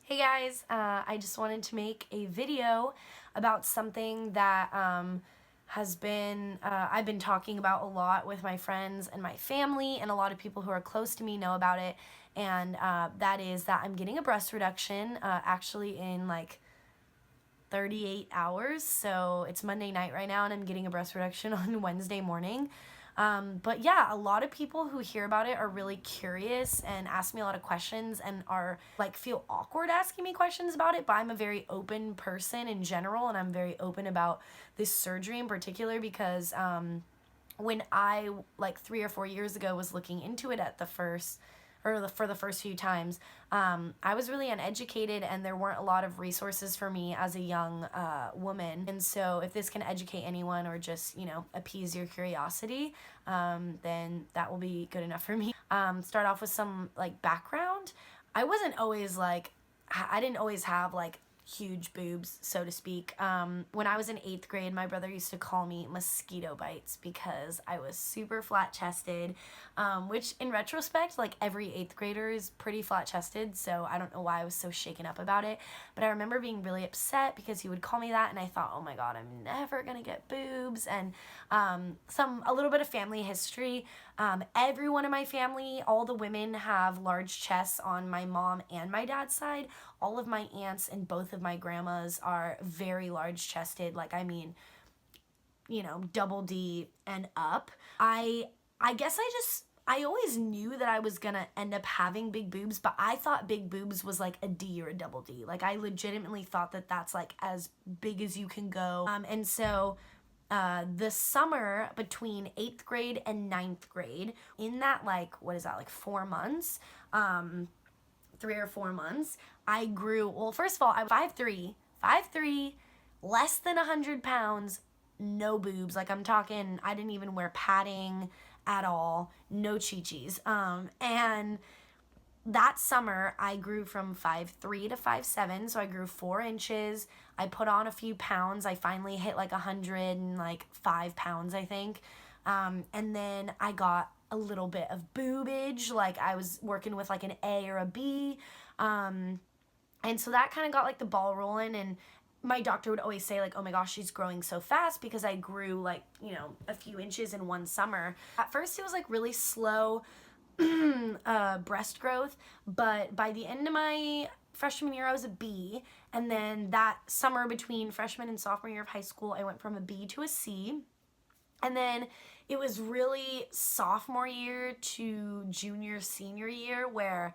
Hey guys, I just wanted to make a video about something that I've been talking about a lot with my friends and my family, and a lot of people who are close to me know about it, and that is that I'm getting a breast reduction actually in like 38 hours. So it's Monday night right now, and I'm getting a breast reduction on Wednesday morning. But yeah, a lot of people who hear about it are really curious and ask me a lot of questions and are like feel awkward asking me questions about it. But I'm a very open person in general, and I'm very open about this surgery in particular because when I, like 3 or 4 years ago, was looking into it at the first for the first few times, I was really uneducated and there weren't a lot of resources for me as a young woman. And so if this can educate anyone or just, appease your curiosity, then that will be good enough for me. Start off with some like background. I wasn't always like, I didn't always have like huge boobs, so to speak. When I was in 8th grade, my brother used to call me mosquito bites because I was super flat chested, which in retrospect, like every 8th grader is pretty flat chested, so I don't know why I was so shaken up about it. But I remember being really upset because he would call me that, and I thought, oh my god, I'm never gonna get boobs. And a little bit of family history. Everyone in my family, all the women have large chests on my mom and my dad's side. All of my aunts and both of my grandmas are very large chested. Like, I mean, double D and up. I guess I always knew that I was gonna end up having big boobs, but I thought big boobs was like a D or a double D. Like, I legitimately thought that that's like as big as you can go. And so the summer between 8th grade and 9th grade, in that, like, what is that, like 4 months, 3 or 4 months, I grew, well, first of all, I'm 5'3", less than 100 pounds, no boobs. Like, I'm talking, I didn't even wear padding at all, no chi-chis. And that summer, I grew from 5'3" to 5'7", so I grew 4 inches. I put on a few pounds. I finally hit like 105 pounds, I think. And then I got a little bit of boobage. Like, I was working with like an A or a B. And so that kind of got like the ball rolling, and my doctor would always say like, oh my gosh, she's growing so fast, because I grew like, a few inches in one summer. At first it was like really slow breast growth, but by the end of my freshman year I was a B, and then that summer between freshman and sophomore year of high school I went from a B to a C. And then it was really sophomore year to junior senior year where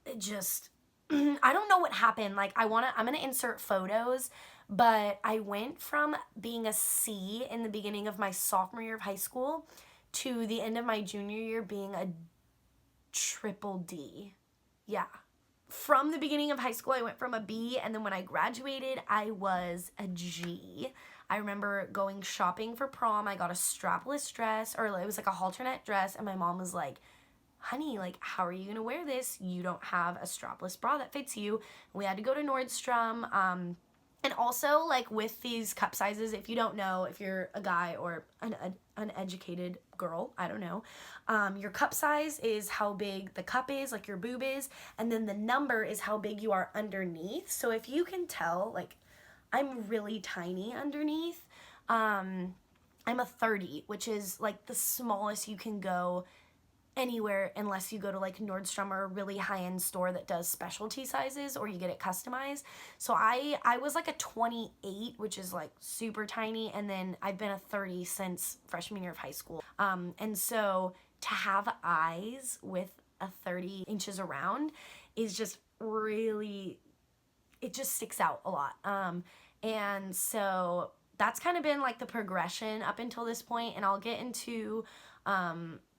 it just I don't know what happened. Like, I'm going to insert photos, but I went from being a C in the beginning of my sophomore year of high school to the end of my junior year being a triple D. Yeah. From the beginning of high school, I went from a B, and then when I graduated, I was a G. I remember going shopping for prom. I got a strapless dress, or it was like a halternet dress, and my mom was like, honey, like, how are you gonna wear this? You don't have a strapless bra that fits you. We had to go to Nordstrom. And also, like, with these cup sizes, if you don't know, if you're a guy or an uneducated girl, I don't know, your cup size is how big the cup is, like your boob is, and then the number is how big you are underneath. So if you can tell, like, I'm really tiny underneath. I'm a 30, which is like the smallest you can go anywhere unless you go to like Nordstrom or a really high-end store that does specialty sizes, or you get it customized. So I was like a 28, which is like super tiny, and then I've been a 30 since freshman year of high school. And so to have eyes with a 30 inches around is just really, it just sticks out a lot. And so that's kind of been like the progression up until this point, and I'll get into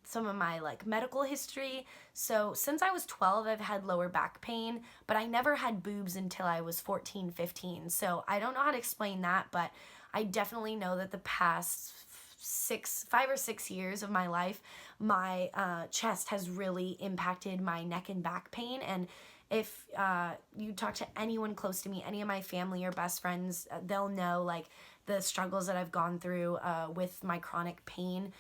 some of my like medical history. So since I was 12, I've had lower back pain, but I never had boobs until I was 14, 15. So I don't know how to explain that, but I definitely know that the past 5 or 6 years of my life, my chest has really impacted my neck and back pain. And if you talk to anyone close to me, any of my family or best friends, they'll know like the struggles that I've gone through with my chronic pain.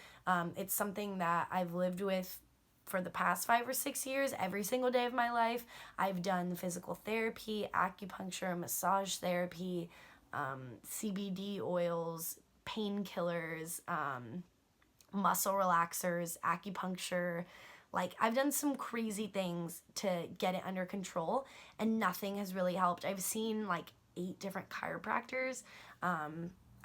It's something that I've lived with for the past 5 or 6 years, every single day of my life, I've done physical therapy, acupuncture, massage therapy, CBD oils, painkillers, muscle relaxers, acupuncture. Like, I've done some crazy things to get it under control, and nothing has really helped. I've seen like 8 different chiropractors.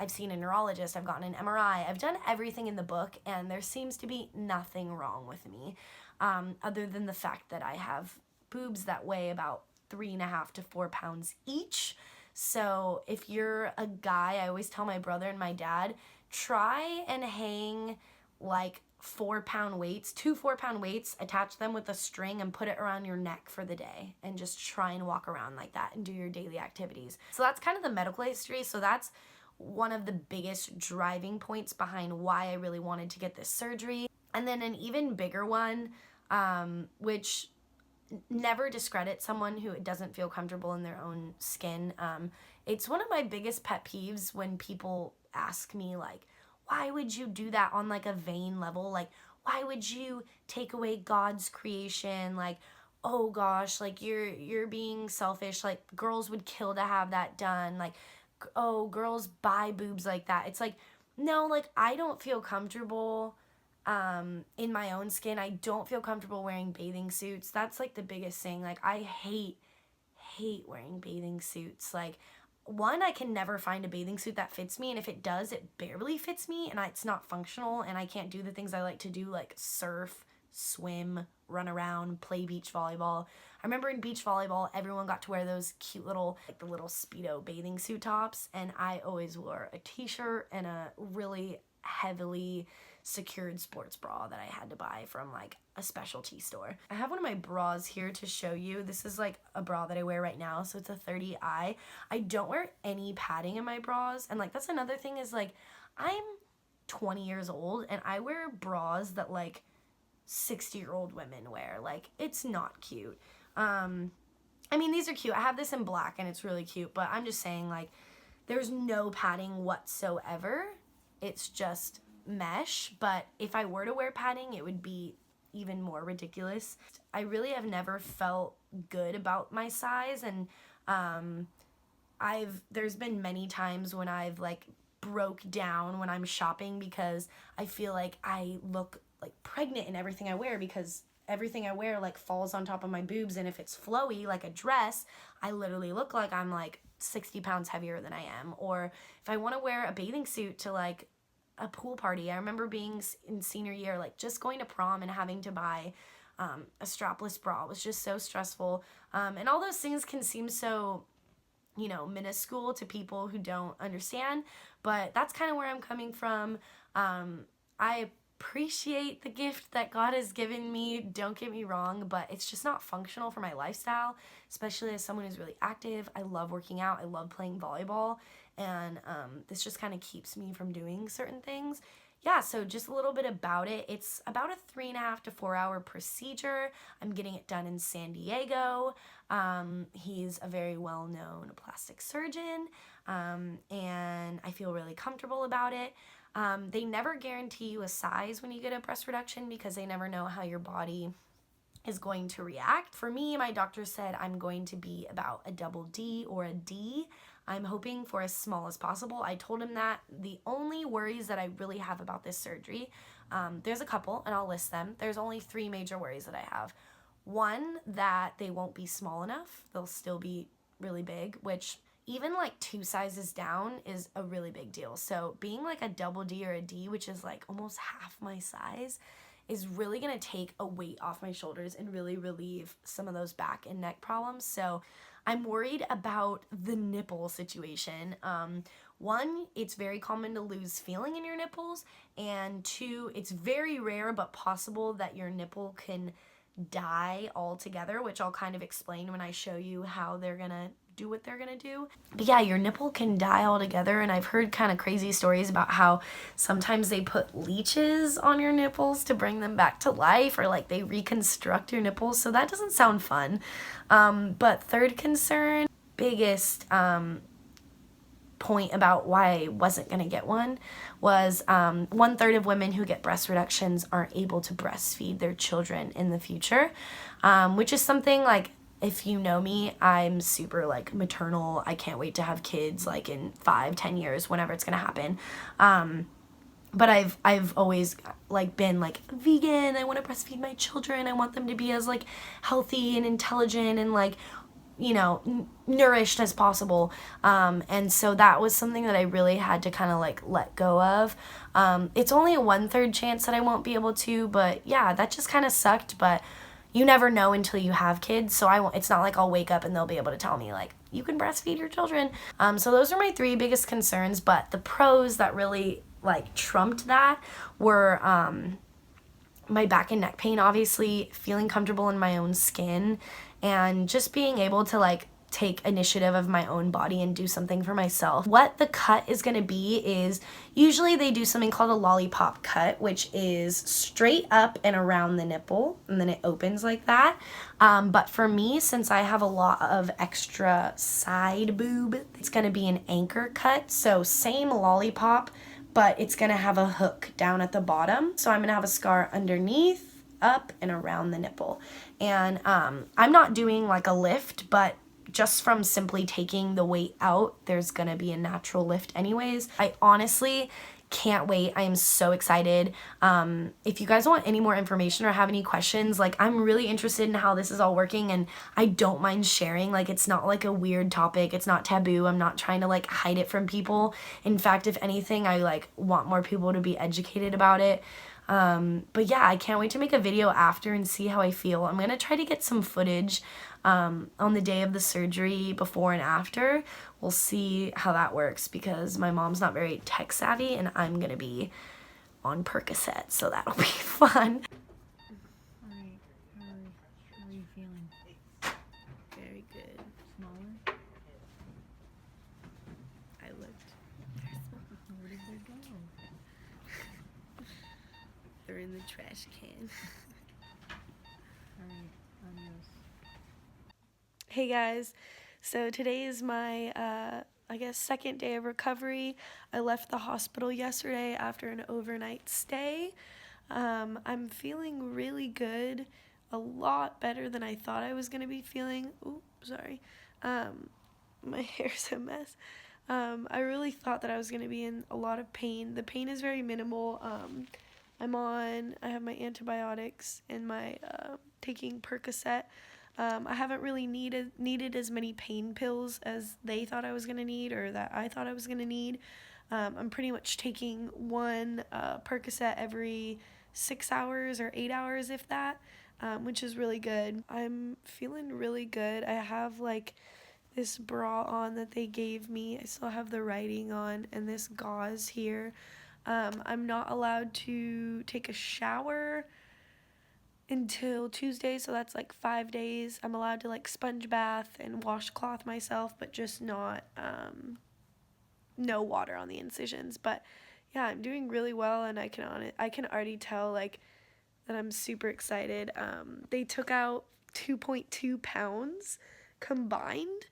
I've seen a neurologist. I've gotten an MRI. I've done everything in the book, and there seems to be nothing wrong with me, other than the fact that I have boobs that weigh about 3.5 to 4 pounds each. So if you're a guy, I always tell my brother and my dad, try and hang like 4-pound weights, 2 4-pound weights, attach them with a string and put it around your neck for the day, and just try and walk around like that and do your daily activities. So that's kind of the medical history. So that's one of the biggest driving points behind why I really wanted to get this surgery. And then an even bigger one, which never discredit someone who doesn't feel comfortable in their own skin. It's one of my biggest pet peeves when people ask me, like, why would you do that on like a vain level? Like, why would you take away God's creation? Like, oh gosh, like you're being selfish. Like, girls would kill to have that done. Like, oh, girls buy boobs like that. It's like, no, like, I don't feel comfortable in my own skin. I don't feel comfortable wearing bathing suits. That's like the biggest thing. Like, I hate wearing bathing suits. Like, one, I can never find a bathing suit that fits me, and if it does, it barely fits me, and it's not functional, and I can't do the things I like to do, like surf, swim, run around, play beach volleyball. I remember in beach volleyball, everyone got to wear those cute little, like the little Speedo bathing suit tops, and I always wore a t-shirt and a really heavily secured sports bra that I had to buy from like a specialty store. I have one of my bras here to show you. This is like a bra that I wear right now, so it's a 30i. I don't wear any padding in my bras, and like that's another thing is like I'm 20 years old and I wear bras that like 60-year-old women wear. Like, it's not cute. I mean, these are cute. I have this in black and it's really cute, but I'm just saying, like, there's no padding whatsoever. It's just mesh, but if I were to wear padding, it would be even more ridiculous. I really have never felt good about my size, and there's been many times when I've like broke down when I'm shopping because I feel like I look like pregnant in everything I wear, because everything I wear like falls on top of my boobs, and if it's flowy like a dress, I literally look like I'm like 60 pounds heavier than I am. Or if I want to wear a bathing suit to like a pool party, I remember being in senior year, like just going to prom and having to buy a strapless bra. It was just so stressful, and all those things can seem so, you know, minuscule to people who don't understand, but that's kind of where I'm coming from. I appreciate the gift that God has given me, don't get me wrong, but it's just not functional for my lifestyle, especially as someone who's really active. I love working out, I love playing volleyball, and this just kind of keeps me from doing certain things. Yeah, so just a little bit about it. It's about a 3.5 to 4 hour procedure. I'm getting it done in San Diego. He's a very well-known plastic surgeon, and I feel really comfortable about it. They never guarantee you a size when you get a breast reduction because they never know how your body is going to react. For me, my doctor said I'm going to be about a double D or a D. I'm hoping for as small as possible. I told him that. The only worries that I really have about this surgery, there's a couple, and I'll list them. There's only 3 major worries that I have. One, that they won't be small enough. They'll still be really big, which even like 2 sizes down is a really big deal. So being like a double D or a D, which is like almost half my size, is really gonna take a weight off my shoulders and really relieve some of those back and neck problems. So I'm worried about the nipple situation. One, it's very common to lose feeling in your nipples, and 2, it's very rare but possible that your nipple can die altogether, which I'll kind of explain when I show you how they're gonna do what they're gonna do. But yeah, your nipple can die altogether, and I've heard kind of crazy stories about how sometimes they put leeches on your nipples to bring them back to life, or like they reconstruct your nipples, so that doesn't sound fun. But third concern, biggest point about why I wasn't going to get one was 1/3 of women who get breast reductions aren't able to breastfeed their children in the future, which is something like, if you know me, I'm super like maternal. I can't wait to have kids like in 5-10 years, whenever it's going to happen. But I've always like been like vegan. I want to breastfeed my children. I want them to be as like healthy and intelligent and like, you know, nourished as possible. And so that was something that I really had to kind of like let go of. It's only a 1/3 chance that I won't be able to, but yeah, that just kind of sucked. But you never know until you have kids, so it's not like I'll wake up and they'll be able to tell me like, you can breastfeed your children. So those are my 3 biggest concerns, but the pros that really like trumped that were my back and neck pain, obviously, feeling comfortable in my own skin, and just being able to like take initiative of my own body and do something for myself. What the cut is going to be is, usually they do something called a lollipop cut, which is straight up and around the nipple, and then it opens like that. But for me, since I have a lot of extra side boob, it's going to be an anchor cut. So same lollipop, but it's going to have a hook down at the bottom. So I'm going to have a scar underneath, up, and around the nipple. And I'm not doing like a lift, but just from simply taking the weight out, there's gonna be a natural lift anyways. I honestly can't wait. I am so excited. If you guys want any more information or have any questions, like, I'm really interested in how this is all working, and I don't mind sharing. Like, it's not like a weird topic. It's not taboo. I'm not trying to like hide it from people. In fact, if anything, I like want more people to be educated about it. But yeah, I can't wait to make a video after and see how I feel. I'm gonna try to get some footage on the day of the surgery, before and after. We'll see how that works, because my mom's not very tech savvy and I'm gonna be on Percocet, so that'll be fun. Alright, how are you feeling? Very good. Smaller? I looked. Where did they go? They're in the trash can. Alright, adios. Hey guys, so today is my, I guess, second day of recovery. I left the hospital yesterday after an overnight stay. I'm feeling really good, a lot better than I thought I was going to be feeling. Ooh, sorry. My hair's a mess. I really thought that I was going to be in a lot of pain. The pain is very minimal. I have my antibiotics and my taking Percocet. I haven't really needed as many pain pills as they thought I was going to need, or that I thought I was going to need. I'm pretty much taking one Percocet every 6 hours or 8 hours, if that, which is really good. I'm feeling really good. I have like this bra on that they gave me. I still have the writing on, and this gauze here. I'm not allowed to take a shower until Tuesday, so that's like 5 days. I'm allowed to like sponge bath and washcloth myself, but just not no water on the incisions. But yeah, I'm doing really well, and I can already tell like that I'm super excited. They took out 2.2 pounds combined,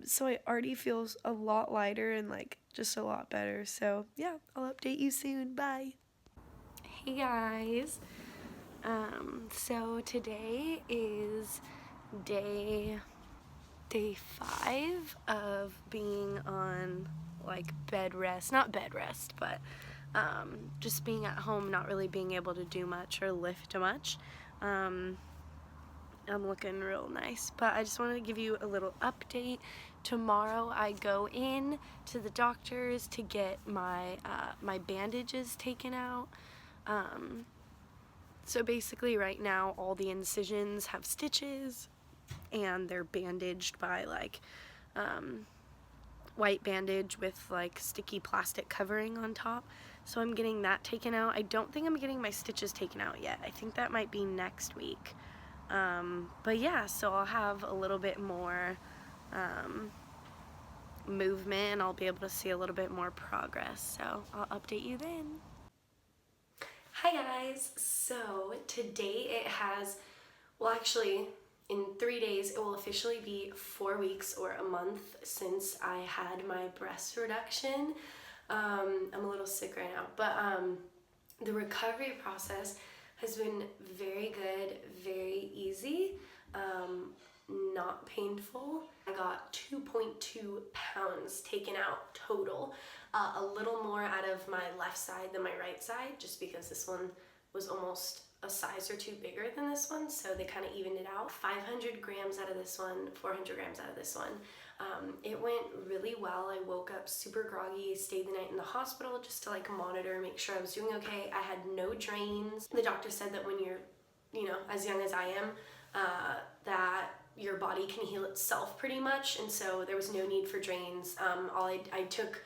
so I already feel a lot lighter and like just a lot better. So yeah, I'll update you soon. Bye. Hey guys. So today is day 5 of being on like bed rest, not bed rest, but just being at home, not really being able to do much or lift much. I'm looking real nice, but I just wanted to give you a little update. Tomorrow I go in to the doctor's to get my my bandages taken out. So basically right now all the incisions have stitches, and they're bandaged by like white bandage with like sticky plastic covering on top. So I'm getting that taken out. I don't think I'm getting my stitches taken out yet. I think that might be next week. But yeah, so I'll have a little bit more movement, and I'll be able to see a little bit more progress. So I'll update you then. Hi guys, so today it has, well actually in 3 days, it will officially be 4 weeks or a month since I had my breast reduction. I'm a little sick right now, but the recovery process has been very good, very easy, not painful. I got 2.2 pounds taken out total, a little more out of my left side than my right side, just because this one was almost a size or two bigger than this one, so they kind of evened it out. 500 grams out of this one, 400 grams out of this one. It went really well. I woke up super groggy, stayed the night in the hospital just to like monitor, make sure I was doing okay. I had no drains. The doctor said that when you're, you know, as young as I am, that your body can heal itself pretty much, and so there was no need for drains. I took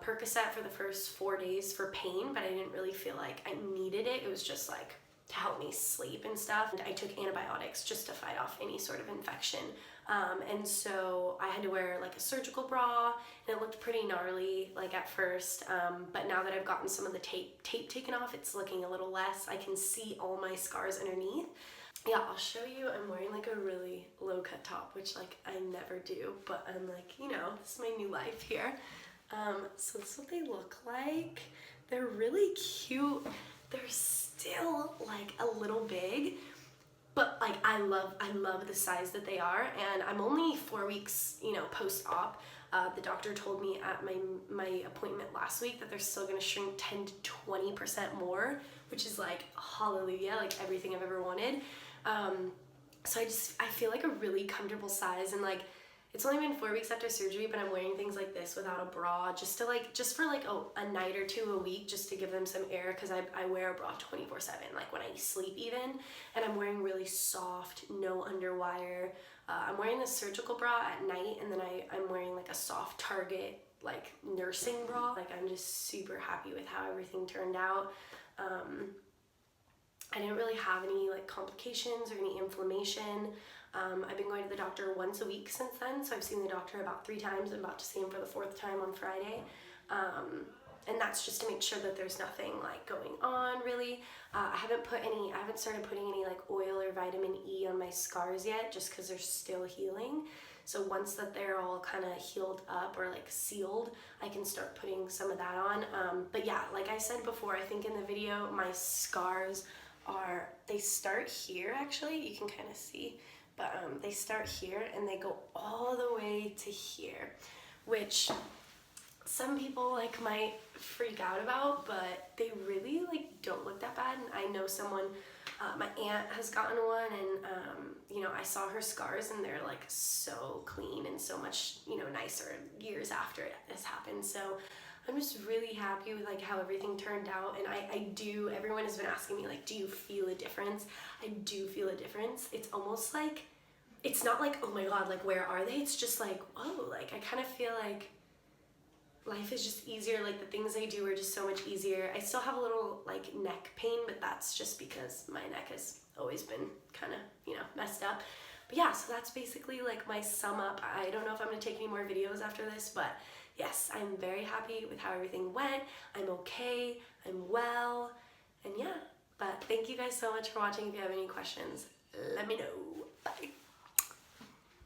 Percocet for the first 4 days for pain, but I didn't really feel like I needed it. It was just like to help me sleep and stuff. And I took antibiotics just to fight off any sort of infection. And so I had to wear like a surgical bra, and it looked pretty gnarly like at first. But now that I've gotten some of the tape taken off, it's looking a little less. I can see all my scars underneath. Yeah, I'll show you. I'm wearing like a really low cut top, which like I never do, but I'm like, you know, this is my new life here. So this is what they look like. They're really cute. They're still like a little big, but like I love the size that they are, and I'm only 4 weeks, you know, post-op. The doctor told me at my appointment last week that they're still gonna shrink 10 to 20% more, which is like hallelujah, like everything I've ever wanted. So I feel like a really comfortable size, and like it's only been 4 weeks after surgery, but I'm wearing things like this without a bra just for like a night or two a week, just to give them some air, because I wear a bra 24/7, like when I sleep even, and I'm wearing really soft, no underwire. I'm wearing this surgical bra at night, and then I'm wearing like a soft Target like nursing bra. Like I'm just super happy with how everything turned out. I didn't really have any like complications or any inflammation. I've been going to the doctor once a week since then, so I've seen the doctor about 3 times. I'm about to see him for the 4th time on Friday. And that's just to make sure that there's nothing like going on really. I haven't started putting any like oil or vitamin E on my scars yet, just because they're still healing. So once that they're all kind of healed up or like sealed, I can start putting some of that on. But yeah, like I said before, I think in the video, my scars they start here actually, you can kind of see, but they start here and they go all the way to here, which some people like might freak out about, but they really like don't look that bad. And I know someone, my aunt has gotten one, and you know, I saw her scars and they're like so clean and so much, you know, nicer years after this happened. So I'm just really happy with like how everything turned out. And everyone has been asking me like, do you feel a difference? I do feel a difference. It's almost like, it's not like, oh my God, like where are they? It's just like, whoa, like I kind of feel like life is just easier. Like the things I do are just so much easier. I still have a little like neck pain, but that's just because my neck has always been kind of, you know, messed up. But yeah, so that's basically like my sum up. I don't know if I'm gonna take any more videos after this, but yes, I'm very happy with how everything went. I'm okay, I'm well, and yeah. But thank you guys so much for watching. If you have any questions, let me know. Bye.